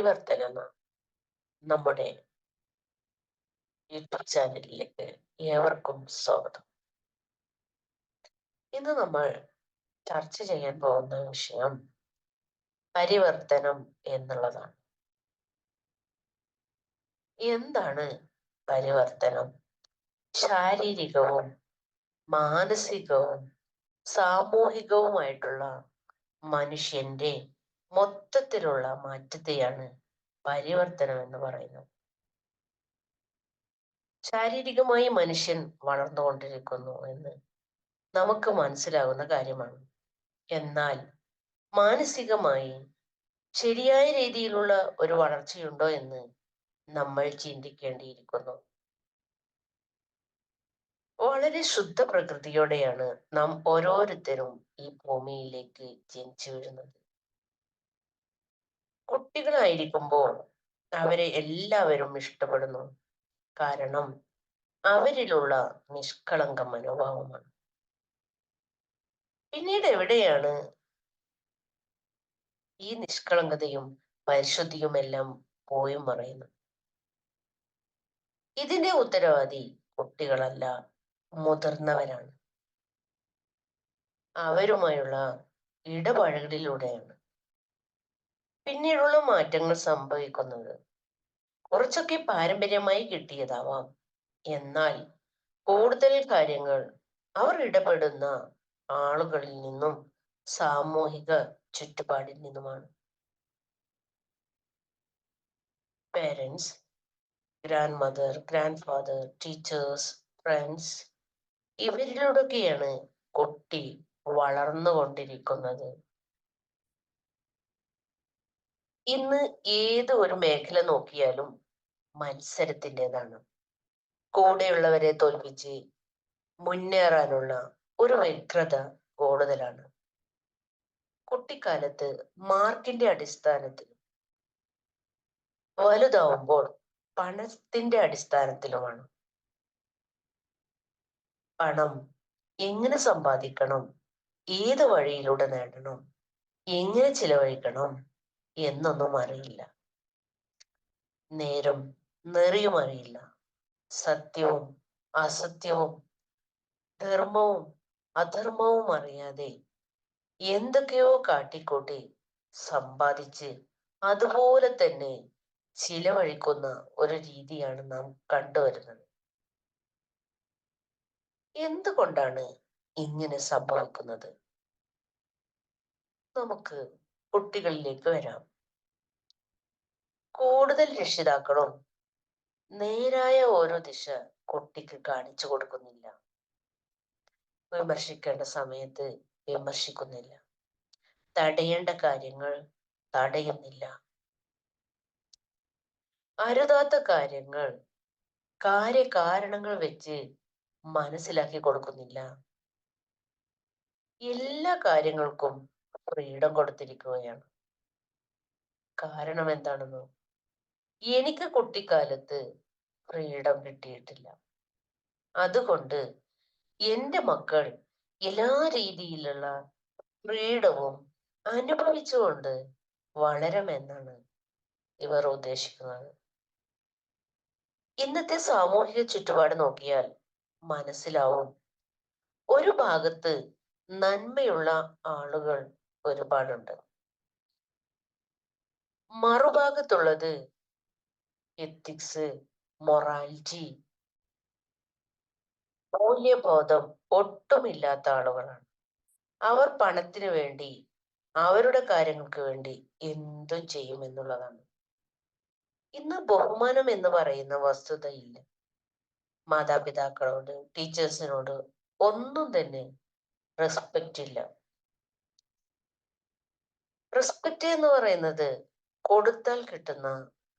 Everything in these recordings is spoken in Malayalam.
പരിവർത്തനം എന്ന നമ്മുടെ യൂട്യൂബ് ചാനലിലേക്ക് ഏവർക്കും സ്വാഗതം. ഇന്ന് നമ്മൾ ചർച്ച ചെയ്യാൻ പോകുന്ന വിഷയം പരിവർത്തനം എന്നുള്ളതാണ്. എന്താണ് പരിവർത്തനം? ശാരീരികവും മാനസികവും സാമൂഹികവുമായിട്ടുള്ള മനുഷ്യന്റെ മൊത്തത്തിലുള്ള മാറ്റത്തെയാണ് പരിവർത്തനം എന്ന് പറയുന്നത്. ശാരീരികമായി മനുഷ്യൻ വളർന്നുകൊണ്ടിരിക്കുന്നു എന്ന് നമുക്ക് മനസ്സിലാകുന്ന കാര്യമാണ്. എന്നാൽ മാനസികമായി ശരിയായ രീതിയിലുള്ള ഒരു വളർച്ചയുണ്ടോ എന്ന് നമ്മൾ ചിന്തിക്കേണ്ടിയിരിക്കുന്നു. വളരെ ശുദ്ധ പ്രകൃതിയോടെയാണ് നാം ഓരോരുത്തരും ഈ ഭൂമിയിലേക്ക് ജനിച്ചു വീഴുന്നത്. കുട്ടികളായിരിക്കുമ്പോൾ അവരെ എല്ലാവരും ഇഷ്ടപ്പെടുന്നു. കാരണം അവരിലുള്ള നിഷ്കളങ്ക മനോഭാവമാണ്. പിന്നീട് എവിടെയാണ് ഈ നിഷ്കളങ്കതയും പരിശുദ്ധിയുമെല്ലാം പോയി മറയുന്നത്? ഇതിന്റെ ഉത്തരവാദി കുട്ടികളല്ല, മുതിർന്നവരാണ്. അവരുമായുള്ള ഇടപഴകലിലൂടെയാണ് പിന്നീടുള്ള മാറ്റങ്ങൾ സംഭവിക്കുന്നത്. കുറച്ചൊക്കെ പാരമ്പര്യമായി കിട്ടിയതാവാം, എന്നാൽ കൂടുതൽ കാര്യങ്ങൾ അവർ ഇടപെടുന്ന ആളുകളിൽ നിന്നും സാമൂഹിക ചുറ്റുപാടിൽ നിന്നുമാണ്. Parents, grandmother, grandfather, teachers, friends, ഇവരിലൂടെയൊക്കെയാണ് കുട്ടി വളർന്നുകൊണ്ടിരിക്കുന്നത്. ഇന്ന് ഏത് ഒരു മേഖല നോക്കിയാലും മത്സരത്തിൻ്റെതാണ്. കൂടെയുള്ളവരെ തോൽപ്പിച്ച് മുന്നേറാനുള്ള ഒരു വ്യഗ്രത കൂടുതലാണ്. കുട്ടിക്കാലത്ത് മാർക്കിന്റെ അടിസ്ഥാനത്തിൽ, വലുതാവുമ്പോൾ പണത്തിന്റെ അടിസ്ഥാനത്തിലുമാണ്. പണം എങ്ങനെ സമ്പാദിക്കണം, ഏത് വഴിയിലൂടെ നേടണം, എങ്ങനെ ചിലവഴിക്കണം എന്നൊന്നും അറിയില്ല. നേരും നെറിയും അറിയില്ല. സത്യവും അസത്യവും ധർമ്മവും അധർമ്മവും അറിയാതെ എന്തൊക്കെയോ കാട്ടിക്കൂട്ടി സമ്പാദിച്ച് അതുപോലെ തന്നെ ചിലവഴിക്കുന്ന ഒരു രീതിയാണ് നാം കണ്ടുവരുന്നത്. എന്തുകൊണ്ടാണ് ഇങ്ങനെ സംഭവിക്കുന്നത്? നമുക്ക് കുട്ടികളിലേക്ക് വരാം. കൂടുതൽ രക്ഷിതാക്കളും നേരായ ഓരോ ദിശ കുട്ടിക്ക് കാണിച്ചു കൊടുക്കുന്നില്ല. വിമർശിക്കേണ്ട സമയത്ത് വിമർശിക്കുന്നില്ല. തടയേണ്ട കാര്യങ്ങൾ തടയുന്നില്ല. അരുതാത്ത കാര്യങ്ങൾ കാര്യകാരണങ്ങൾ വെച്ച് മനസ്സിലാക്കി കൊടുക്കുന്നില്ല. എല്ലാ കാര്യങ്ങൾക്കും ഫ്രീഡം കൊടുത്തിരിക്കുകയാണ്. കാരണം എന്താണെന്നോ? എനിക്ക് കുട്ടിക്കാലത്ത് ഫ്രീഡം കിട്ടിയിട്ടില്ല. അതുകൊണ്ട് എന്റെ മക്കൾ എല്ലാ രീതിയിലുള്ള ഫ്രീഡവും അനുഭവിച്ചുകൊണ്ട് വളരുമെന്നാണ് ഇവർ ഉദ്ദേശിക്കുന്നത്. ഇന്നത്തെ സാമൂഹിക ചുറ്റുപാട് നോക്കിയാൽ മനസ്സിലാവും, ഒരു ഭാഗത്ത് നന്മയുള്ള ആളുകൾ ഒരുപാടുണ്ട്, മറുഭാഗത്തുള്ളത് എത്തിക്സ്, മൊറാലിറ്റി, മൂല്യബോധം ഒട്ടുമില്ലാത്ത ആളുകളാണ്. അവർ പണത്തിന് വേണ്ടി, അവരുടെ കാര്യങ്ങൾക്ക് വേണ്ടി എന്തും ചെയ്യുമെന്നുള്ളതാണ്. ഇന്ന് ബഹുമാനം എന്ന് പറയുന്ന വസ്തുതയില്ല. മാതാപിതാക്കളോട്, ടീച്ചേഴ്സിനോട് ഒന്നും തന്നെ റെസ്പെക്റ്റ് ഇല്ല. റെസ്പെക്റ്റ് എന്ന് പറയുന്നത് കൊടുത്താൽ കിട്ടുന്ന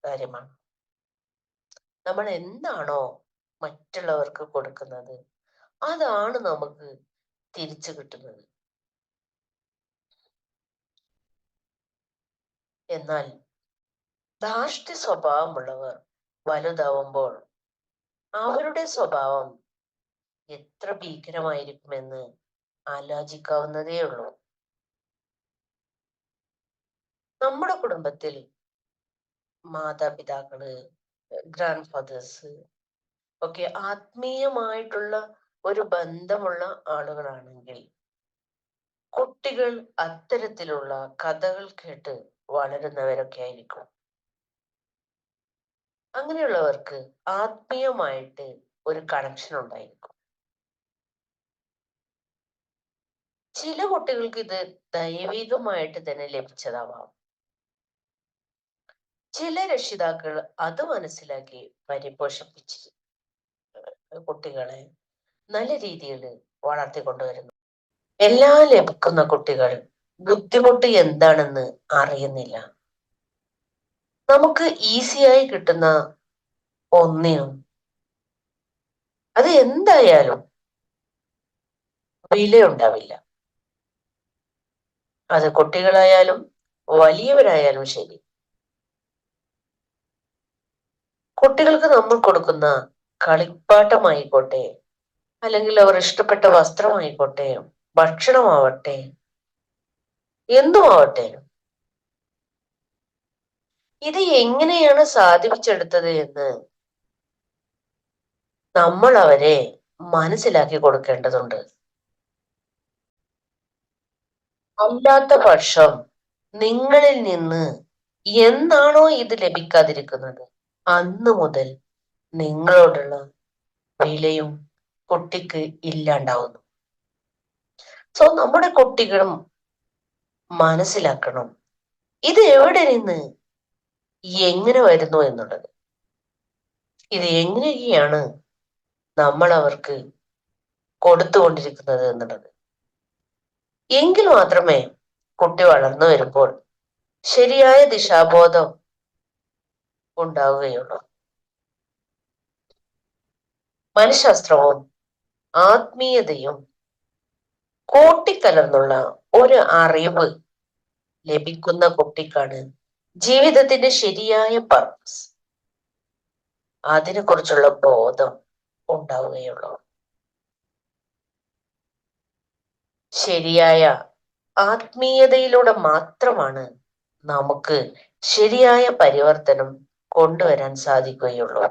കാര്യമാണ്. നമ്മൾ എന്താണോ മറ്റുള്ളവർക്ക് കൊടുക്കുന്നത്, അതാണ് നമുക്ക് തിരിച്ചു കിട്ടുന്നത്. എന്നാൽ ധാർഷ്ട്യ സ്വഭാവമുള്ളവർ വലുതാവുമ്പോൾ അവരുടെ സ്വഭാവം എത്ര ഭീകരമായിരിക്കുമെന്ന് ആലോചിക്കാവുന്നതേ ഉള്ളൂ. നമ്മുടെ കുടുംബത്തിൽ മാതാപിതാക്കള്, ഗ്രാൻഡ് ഫാദേഴ്സ് ഒക്കെ ആത്മീയമായിട്ടുള്ള ഒരു ബന്ധമുള്ള ആളുകളാണെങ്കിൽ കുട്ടികൾ അത്തരത്തിലുള്ള കഥകൾ കേട്ട് വളരുന്നവരൊക്കെ ആയിരിക്കും. അങ്ങനെയുള്ളവർക്ക് ആത്മീയമായിട്ട് ഒരു കണക്ഷൻ ഉണ്ടായിരിക്കും. ചില കുട്ടികൾക്ക് ഇത് ദൈവികമായിട്ട് തന്നെ ലഭിച്ചതാവാം. ചില രക്ഷിതാക്കൾ അത് മനസ്സിലാക്കി പരിപോഷിപ്പിച്ച് കുട്ടികളെ നല്ല രീതിയിൽ വളർത്തിക്കൊണ്ടുവരുന്നു. എല്ലാം ലഭിക്കുന്ന കുട്ടികൾ ബുദ്ധിമുട്ട് എന്താണെന്ന് അറിയുന്നില്ല. നമുക്ക് ഈസിയായി കിട്ടുന്ന ഒന്നിനും അത് എന്തായാലും വിലയുണ്ടാവില്ല. അത് കുട്ടികളായാലും വലിയവരായാലും ശരി. കുട്ടികൾക്ക് നമ്മൾ കൊടുക്കുന്ന കളിപ്പാട്ടമായിക്കോട്ടെ, അല്ലെങ്കിൽ അവർ ഇഷ്ടപ്പെട്ട വസ്ത്രമായിക്കോട്ടെ, ഭക്ഷണമാവട്ടെ, എന്തുമാവട്ടെ, ഇത് എങ്ങനെയാണ് സാധിപ്പിച്ചെടുത്തത് എന്ന് നമ്മൾ അവരെ മനസ്സിലാക്കി കൊടുക്കേണ്ടതുണ്ട്. അല്ലാത്ത പക്ഷം നിങ്ങളിൽ നിന്ന് എന്നാണോ ഇത് ലഭിക്കാതിരിക്കുന്നത് അന്ന് മുതൽ നിങ്ങളോടുള്ള വിലയും കുട്ടിക്ക് ഇല്ലാണ്ടാവുന്നു. സോ നമ്മുടെ കുട്ടികളും മനസ്സിലാക്കണം ഇത് എവിടെ നിന്ന് എങ്ങനെ വരുന്നു എന്നുള്ളത്. ഇത് എങ്ങനെയൊക്കെയാണ് നമ്മൾ അവർക്ക് കൊടുത്തുകൊണ്ടിരിക്കുന്നത് എന്നുള്ളത്. എങ്കിൽ മാത്രമേ കുട്ടി വളർന്നു വരുമ്പോൾ ശരിയായ ദിശാബോധം ഉണ്ടാവുകയുള്ളൂ. മനഃശാസ്ത്രവും ആത്മീയതയും കൂട്ടിക്കലർന്നുള്ള ഒരു അറിവ് ലഭിക്കുന്ന കുട്ടിക്കാണ് ജീവിതത്തിന്റെ ശരിയായ പർപ്പസ്, അതിനെക്കുറിച്ചുള്ള ബോധം ഉണ്ടാവുകയുള്ളൂ. ശരിയായ ആത്മീയതയിലൂടെ മാത്രമാണ് നമുക്ക് ശരിയായ പരിവർത്തനം കൊണ്ടുവരാൻ സാധിക്കുകയുള്ളൂ.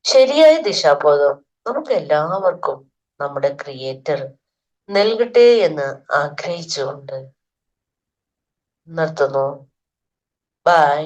ശരിയായ ദിശാബോധം നമുക്ക് എല്ലാവർക്കും നമ്മുടെ ക്രിയേറ്റർ നൽകട്ടെ എന്ന് ആഗ്രഹിച്ചുകൊണ്ട് നിർത്തുന്നു. ബൈ.